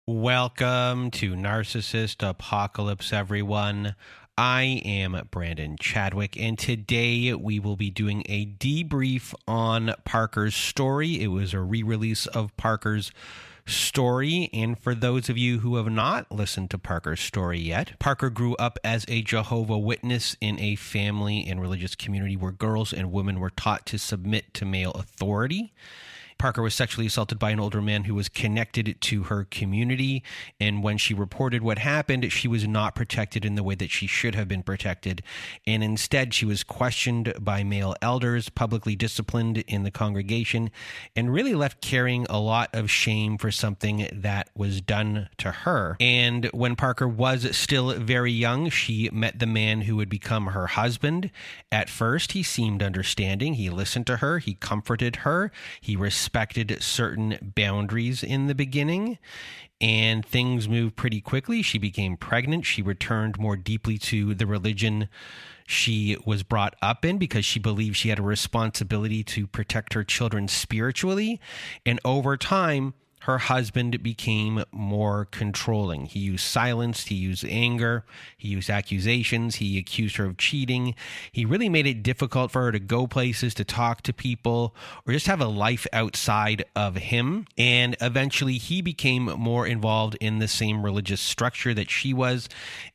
Welcome to Narcissist Apocalypse, everyone. I am Brandon Chadwick, and today we will be doing a debrief on Parker's story. It was a re-release of Parker's story, and for those of you who have not listened to Parker's story yet, Parker grew up as a Jehovah's Witness in a family and religious community where girls and women were taught to submit to male authority. Parker was sexually assaulted by an older man who was connected to her community, and when she reported what happened, she was not protected in the way that she should have been protected, and instead she was questioned by male elders, publicly disciplined in the congregation, and really left carrying a lot of shame for something that was done to her. And when Parker was still very young, she met the man who would become her husband. At first, he seemed understanding. He listened to her. He comforted her. He respected certain boundaries in the beginning, and things moved pretty quickly. She became pregnant. She returned more deeply to the religion she was brought up in because she believed she had a responsibility to protect her children spiritually. And over time, her husband became more controlling. He used silence, he used anger, he used accusations, he accused her of cheating. He really made it difficult for her to go places, to talk to people, or just have a life outside of him. And eventually he became more involved in the same religious structure that she was.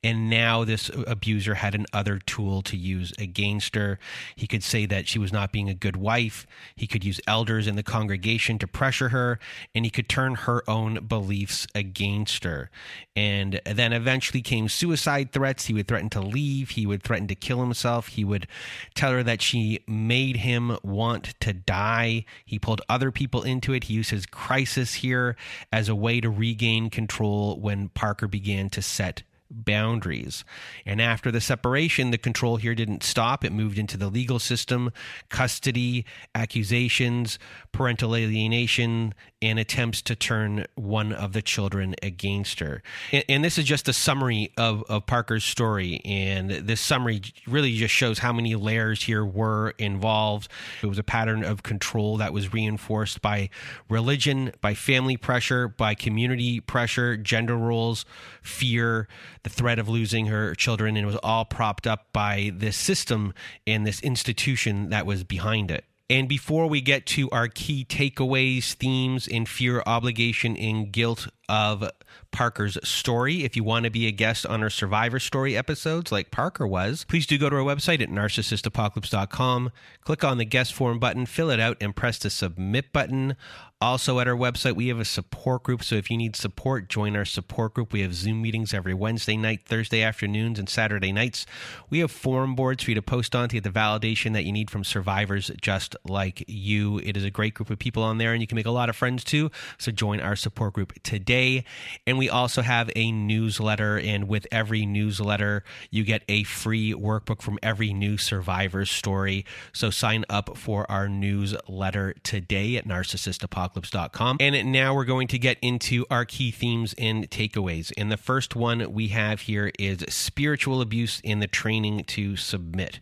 And now this abuser had another tool to use against her. He could say that she was not being a good wife. He could use elders in the congregation to pressure her, and he could turn her own beliefs against her. And then eventually came suicide threats. He would threaten to leave. He would threaten to kill himself. He would tell her that she made him want to die. He pulled other people into it. He used his crisis here as a way to regain control when Parker began to set boundaries. And after the separation, the control here didn't stop. It moved into the legal system, custody, accusations, parental alienation, and attempts to turn one of the children against her. And this is just a summary of Parker's story. And this summary really just shows how many layers here were involved. It was a pattern of control that was reinforced by religion, by family pressure, by community pressure, gender roles, fear, the threat of losing her children, and it was all propped up by this system and this institution that was behind it. And before we get to our key takeaways, themes, and fear, obligation, and guilt of Parker's story, if you want to be a guest on our Survivor Story episodes like Parker was, please do go to our website at narcissistapocalypse.com, click on the guest form button, fill it out, and press the submit button. Also at our website, we have a support group, so if you need support, join our support group. We have Zoom meetings every Wednesday night, Thursday afternoons, and Saturday nights. We have forum boards for you to post on to get the validation that you need from survivors just like you. It is a great group of people on there, and you can make a lot of friends too, so join our support group today. And we also have a newsletter, and with every newsletter, you get a free workbook from every new survivor story. So sign up for our newsletter today at narcissistapocalypse.com. And now we're going to get into our key themes and takeaways. And the first one we have here is spiritual abuse in the training to submit.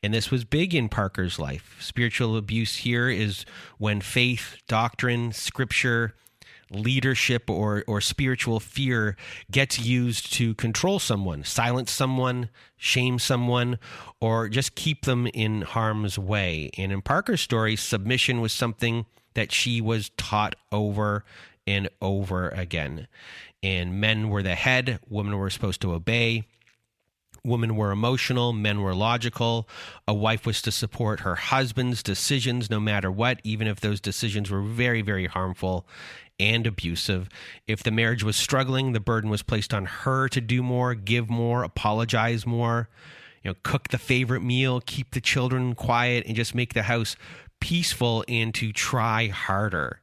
And this was big in Parker's life. Spiritual abuse here is when faith, doctrine, scripture, leadership, or spiritual fear gets used to control someone, silence someone, shame someone, or just keep them in harm's way. And in Parker's story, submission was something that she was taught over and over again. And men were the head, women were supposed to obey. Women were emotional, men were logical. A wife was to support her husband's decisions no matter what, even if those decisions were very, very harmful and abusive. If the marriage was struggling, the burden was placed on her to do more, give more, apologize more, cook the favorite meal, keep the children quiet, and just make the house peaceful and to try harder.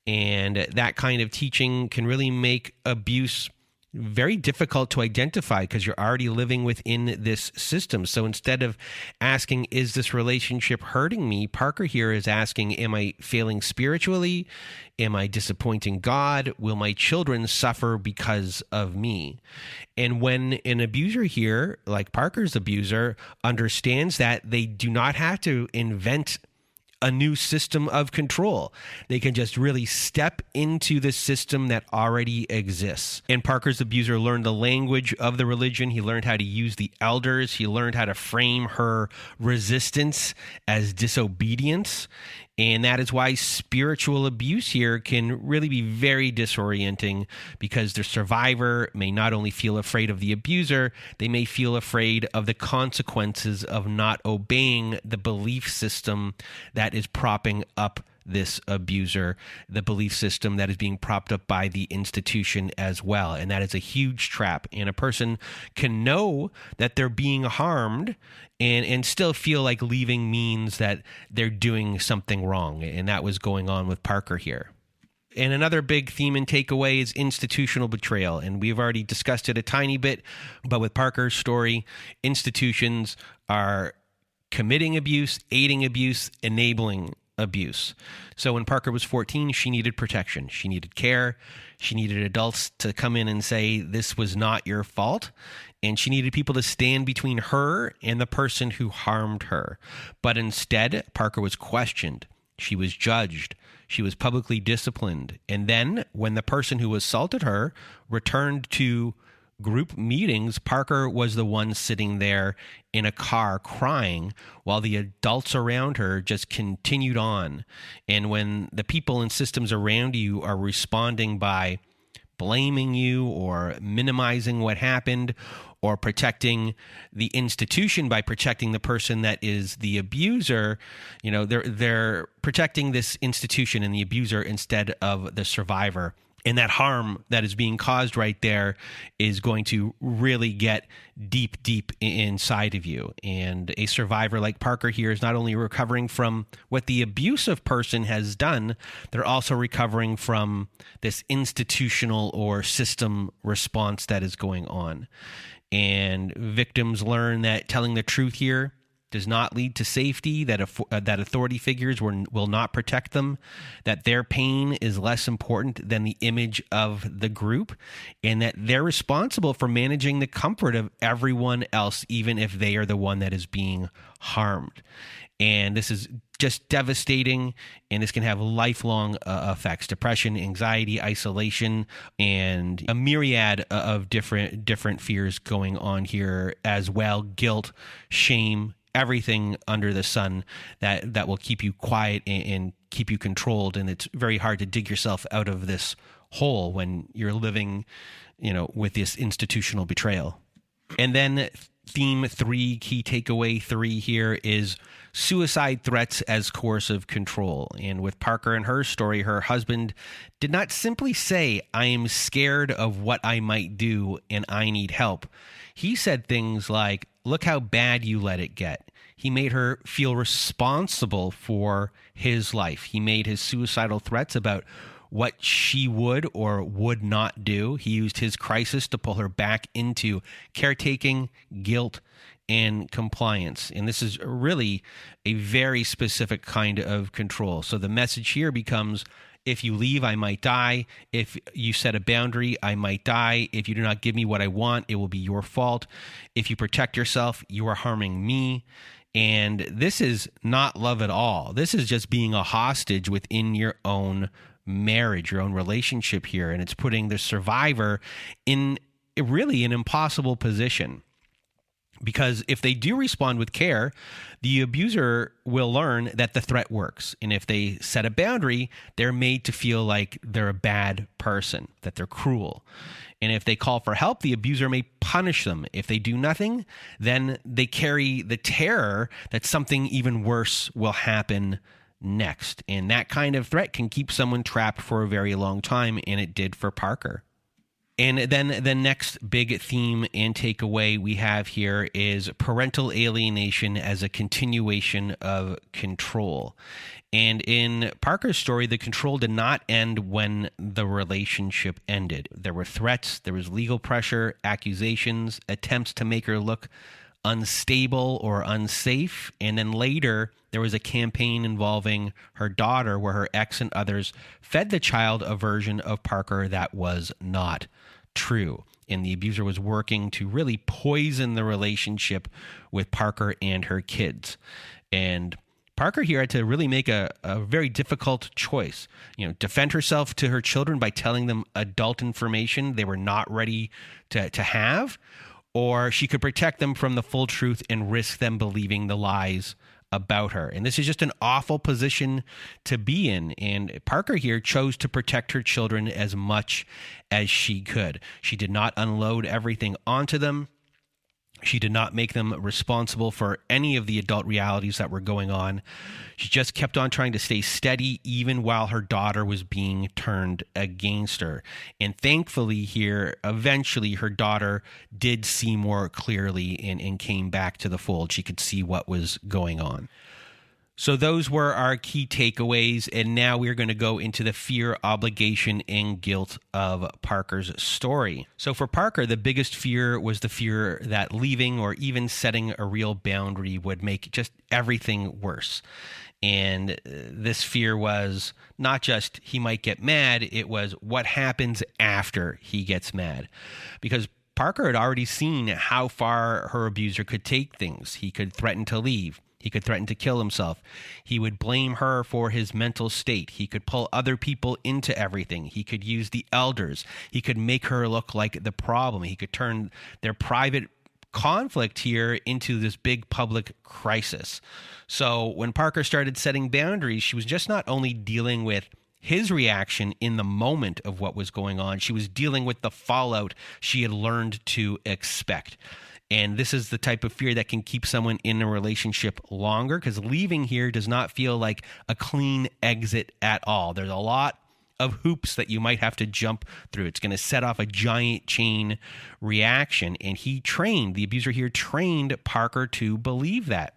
And that kind of teaching can really make abuse very difficult to identify because you're already living within this system. So instead of asking, is this relationship hurting me? Parker here is asking, am I failing spiritually? Am I disappointing God? Will my children suffer because of me? And when an abuser here, like Parker's abuser, understands that, they do not have to invent a new system of control. They can just really step into the system that already exists. And Parker's abuser learned the language of the religion. He learned how to use the elders. He learned how to frame her resistance as disobedience. And that is why spiritual abuse here can really be very disorienting, because the survivor may not only feel afraid of the abuser, they may feel afraid of the consequences of not obeying the belief system that is propping up this abuser, the belief system that is being propped up by the institution as well. And that is a huge trap. And a person can know that they're being harmed and still feel like leaving means that they're doing something wrong. And that was going on with Parker here. And another big theme and takeaway is institutional betrayal. And we've already discussed it a tiny bit, but with Parker's story, institutions are committing abuse, aiding abuse, enabling abuse. So when Parker was 14, she needed protection. She needed care. She needed adults to come in and say, this was not your fault. And she needed people to stand between her and the person who harmed her. But instead, Parker was questioned. She was judged. She was publicly disciplined. And then when the person who assaulted her returned to group meetings, Parker was the one sitting there in a car crying while the adults around her just continued on. And when the people and systems around you are responding by blaming you or minimizing what happened, or protecting the institution by protecting the person that is the abuser, you know, they're protecting this institution and the abuser instead of the survivor. And that harm that is being caused right there is going to really get deep, deep inside of you. And a survivor like Parker here is not only recovering from what the abusive person has done, they're also recovering from this institutional or system response that is going on. And victims learn that telling the truth here does not lead to safety, that authority figures will not protect them, that their pain is less important than the image of the group, and that they're responsible for managing the comfort of everyone else, even if they are the one that is being harmed. And this is just devastating, and this can have lifelong effects: depression, anxiety, isolation, and a myriad of different fears going on here as well. Guilt, shame, everything under the sun that will keep you quiet and keep you controlled. And it's very hard to dig yourself out of this hole when you're living, with this institutional betrayal. And then theme 3, key takeaway 3 here is suicide threats as coercive control. And with Parker and her story, her husband did not simply say, "I am scared of what I might do and I need help." He said things like, "Look how bad you let it get." He made her feel responsible for his life. He made his suicidal threats about what she would or would not do. He used his crisis to pull her back into caretaking, guilt, and compliance. And this is really a very specific kind of control. So the message here becomes, if you leave, I might die. If you set a boundary, I might die. If you do not give me what I want, it will be your fault. If you protect yourself, you are harming me. And this is not love at all. This is just being a hostage within your own marriage, your own relationship here. And it's putting the survivor in really an impossible position. Because if they do respond with care, the abuser will learn that the threat works. And if they set a boundary, they're made to feel like they're a bad person, that they're cruel. And if they call for help, the abuser may punish them. If they do nothing, then they carry the terror that something even worse will happen next. And that kind of threat can keep someone trapped for a very long time, and it did for Parker. And then the next big theme and takeaway we have here is parental alienation as a continuation of control. And in Parker's story, the control did not end when the relationship ended. There were threats, there was legal pressure, accusations, attempts to make her look unstable or unsafe. And then later, there was a campaign involving her daughter where her ex and others fed the child a version of Parker that was not true. And the abuser was working to really poison the relationship with Parker and her kids. And Parker here had to really make a very difficult choice. Defend herself to her children by telling them adult information they were not ready to have, or she could protect them from the full truth and risk them believing the lies about her. And this is just an awful position to be in. And Parker here chose to protect her children as much as she could. She did not unload everything onto them. She did not make them responsible for any of the adult realities that were going on. She just kept on trying to stay steady even while her daughter was being turned against her. And thankfully here, eventually her daughter did see more clearly and came back to the fold. She could see what was going on. So those were our key takeaways, and now we're going to go into the fear, obligation, and guilt of Parker's story. So for Parker, the biggest fear was the fear that leaving or even setting a real boundary would make just everything worse. And this fear was not just he might get mad, it was what happens after he gets mad. Because Parker had already seen how far her abuser could take things. He could threaten to leave. He could threaten to kill himself. He would blame her for his mental state. He could pull other people into everything. He could use the elders. He could make her look like the problem. He could turn their private conflict here into this big public crisis. So when Parker started setting boundaries, she was just not only dealing with his reaction in the moment of what was going on, she was dealing with the fallout she had learned to expect. And this is the type of fear that can keep someone in a relationship longer, because leaving here does not feel like a clean exit at all. There's a lot of hoops that you might have to jump through. It's going to set off a giant chain reaction. And the abuser here trained Parker to believe that.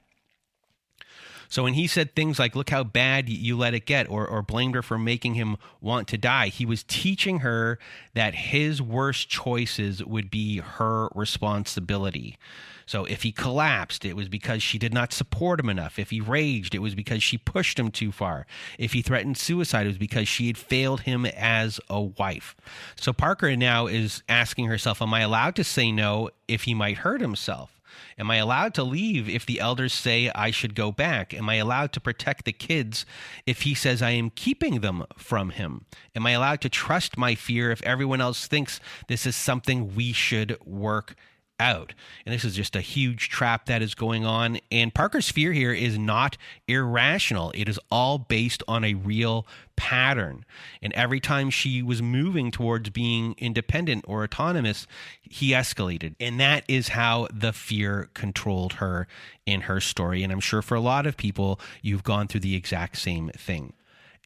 So when he said things like, look how bad you let it get, or blamed her for making him want to die, he was teaching her that his worst choices would be her responsibility. So if he collapsed, it was because she did not support him enough. If he raged, it was because she pushed him too far. If he threatened suicide, it was because she had failed him as a wife. So Parker now is asking herself, am I allowed to say no if he might hurt himself? Am I allowed to leave if the elders say I should go back? Am I allowed to protect the kids if he says I am keeping them from him? Am I allowed to trust my fear if everyone else thinks this is something we should work out? And this is just a huge trap that is going on. And Parker's fear here is not irrational. It is all based on a real pattern. And every time she was moving towards being independent or autonomous, he escalated. And that is how the fear controlled her in her story. And I'm sure for a lot of people, you've gone through the exact same thing.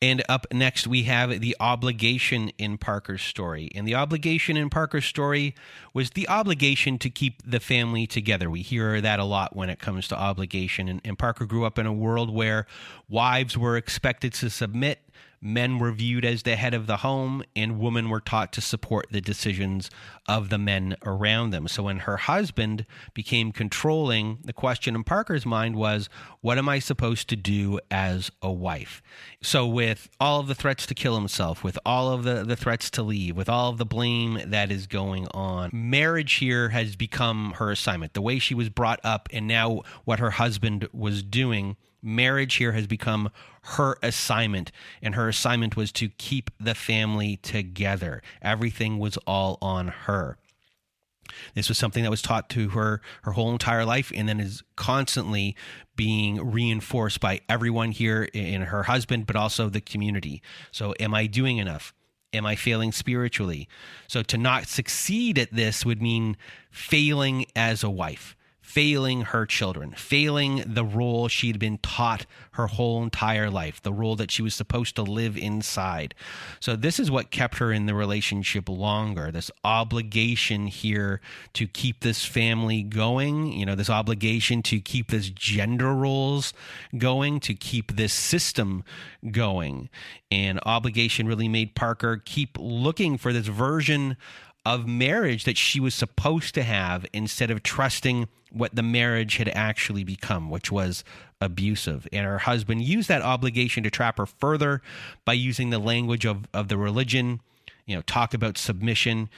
And up next, we have the obligation in Parker's story. And the obligation in Parker's story was the obligation to keep the family together. We hear that a lot when it comes to obligation. And Parker grew up in a world where wives were expected to submit, men were viewed as the head of the home, and women were taught to support the decisions of the men around them. So when her husband became controlling, the question in Parker's mind was, what am I supposed to do as a wife? So with all of the threats to kill himself, with all of the threats to leave, with all of the blame that is going on, marriage here has become her assignment. The way she was brought up and now what her husband was doing, marriage here has become her assignment, and her assignment was to keep the family together. Everything was all on her. This was something that was taught to her whole entire life, and then is constantly being reinforced by everyone here, in her husband, but also the community. So am I doing enough? Am I failing spiritually? So to not succeed at this would mean failing as a wife, failing her children, failing the role she'd been taught her whole entire life, the role that she was supposed to live inside. So this is what kept her in the relationship longer, this obligation here to keep this family going, this obligation to keep this gender roles going, to keep this system going. And obligation really made Parker keep looking for this version of marriage that she was supposed to have, instead of trusting what the marriage had actually become, which was abusive. And her husband used that obligation to trap her further by using the language of the religion, talk about submission.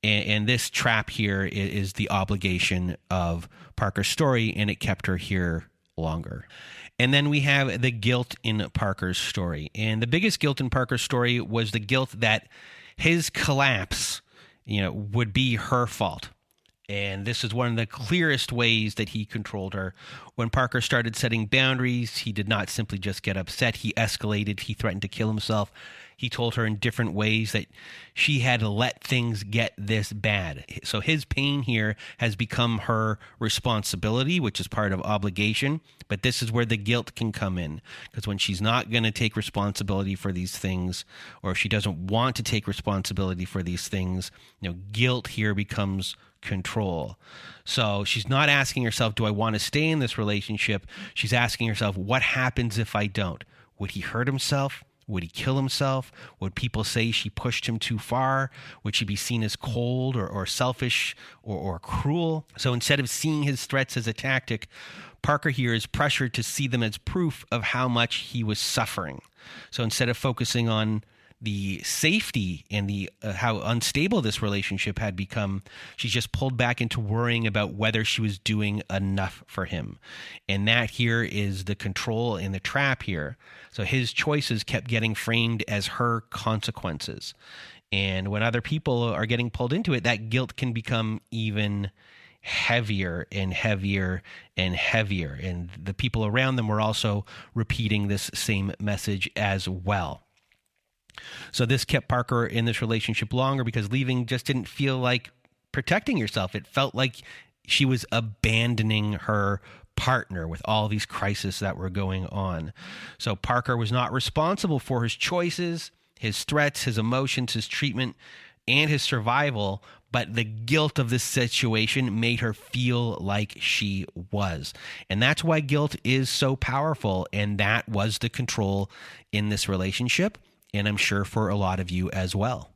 And this trap here is the obligation of Parker's story, and it kept her here longer. And then we have the guilt in Parker's story. And the biggest guilt in Parker's story was the guilt that his collapse, would be her fault. And this is one of the clearest ways that he controlled her. When Parker started setting boundaries, he did not simply just get upset. He escalated. He threatened to kill himself. He told her in different ways that she had to let things get this bad. So his pain here has become her responsibility, which is part of obligation. But this is where the guilt can come in, because when she's not going to take responsibility for these things, or if she doesn't want to take responsibility for these things, guilt here becomes control. So she's not asking herself, do I want to stay in this relationship? She's asking herself, what happens if I don't? Would he hurt himself? Would he kill himself? Would people say she pushed him too far? Would she be seen as cold or selfish or cruel? So instead of seeing his threats as a tactic, Parker here is pressured to see them as proof of how much he was suffering. So instead of focusing on the safety and the how unstable this relationship had become, she's just pulled back into worrying about whether she was doing enough for him. And that here is the control and the trap here. So his choices kept getting framed as her consequences. And when other people are getting pulled into it, that guilt can become even heavier and heavier and heavier. And the people around them were also repeating this same message as well. So this kept Parker in this relationship longer because leaving just didn't feel like protecting yourself. It felt like she was abandoning her partner with all these crises that were going on. So Parker was not responsible for his choices, his threats, his emotions, his treatment, and his survival, but the guilt of this situation made her feel like she was. And that's why guilt is so powerful, and that was the control in this relationship. And I'm sure for a lot of you as well.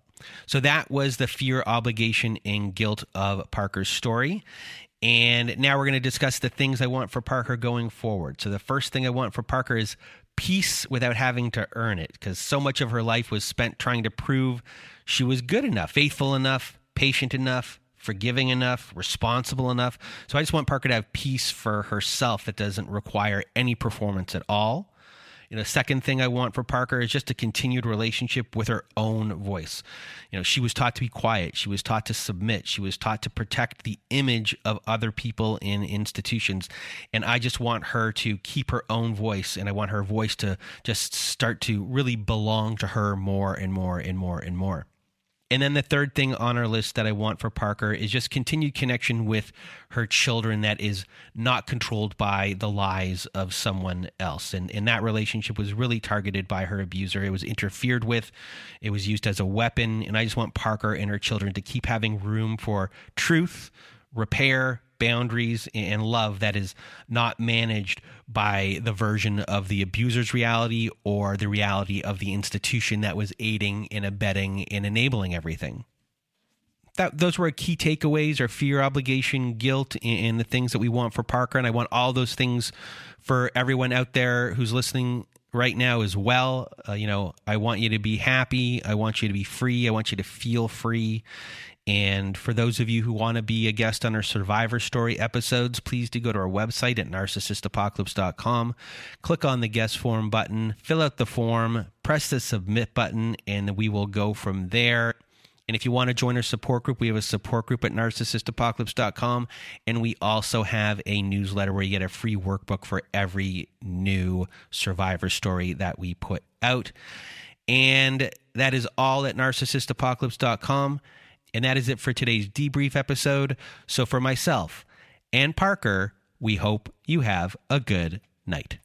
So that was the fear, obligation, and guilt of Parker's story. And now we're going to discuss the things I want for Parker going forward. So the first thing I want for Parker is peace without having to earn it, because so much of her life was spent trying to prove she was good enough, faithful enough, patient enough, forgiving enough, responsible enough. So I just want Parker to have peace for herself that doesn't require any performance at all. Second thing I want for Parker is just a continued relationship with her own voice. She was taught to be quiet. She was taught to submit. She was taught to protect the image of other people in institutions. And I just want her to keep her own voice. And I want her voice to just start to really belong to her more and more and more and more. And then the third thing on our list that I want for Parker is just continued connection with her children that is not controlled by the lies of someone else. And that relationship was really targeted by her abuser. It was interfered with. It was used as a weapon. And I just want Parker and her children to keep having room for truth, repair, boundaries, and love that is not managed by the version of the abuser's reality or the reality of the institution that was aiding and abetting and enabling everything. Those were key takeaways: our fear, obligation, guilt, and the things that we want for Parker. And I want all those things for everyone out there who's listening right now as well. I want you to be happy. I want you to be free. I want you to feel free. And for those of you who want to be a guest on our Survivor Story episodes, please do go to our website at narcissistapocalypse.com. Click on the guest form button, fill out the form, press the submit button, and we will go from there. And if you want to join our support group, we have a support group at narcissistapocalypse.com. And we also have a newsletter where you get a free workbook for every new Survivor Story that we put out. And that is all at narcissistapocalypse.com. And that is it for today's debrief episode. So for myself and Parker, we hope you have a good night.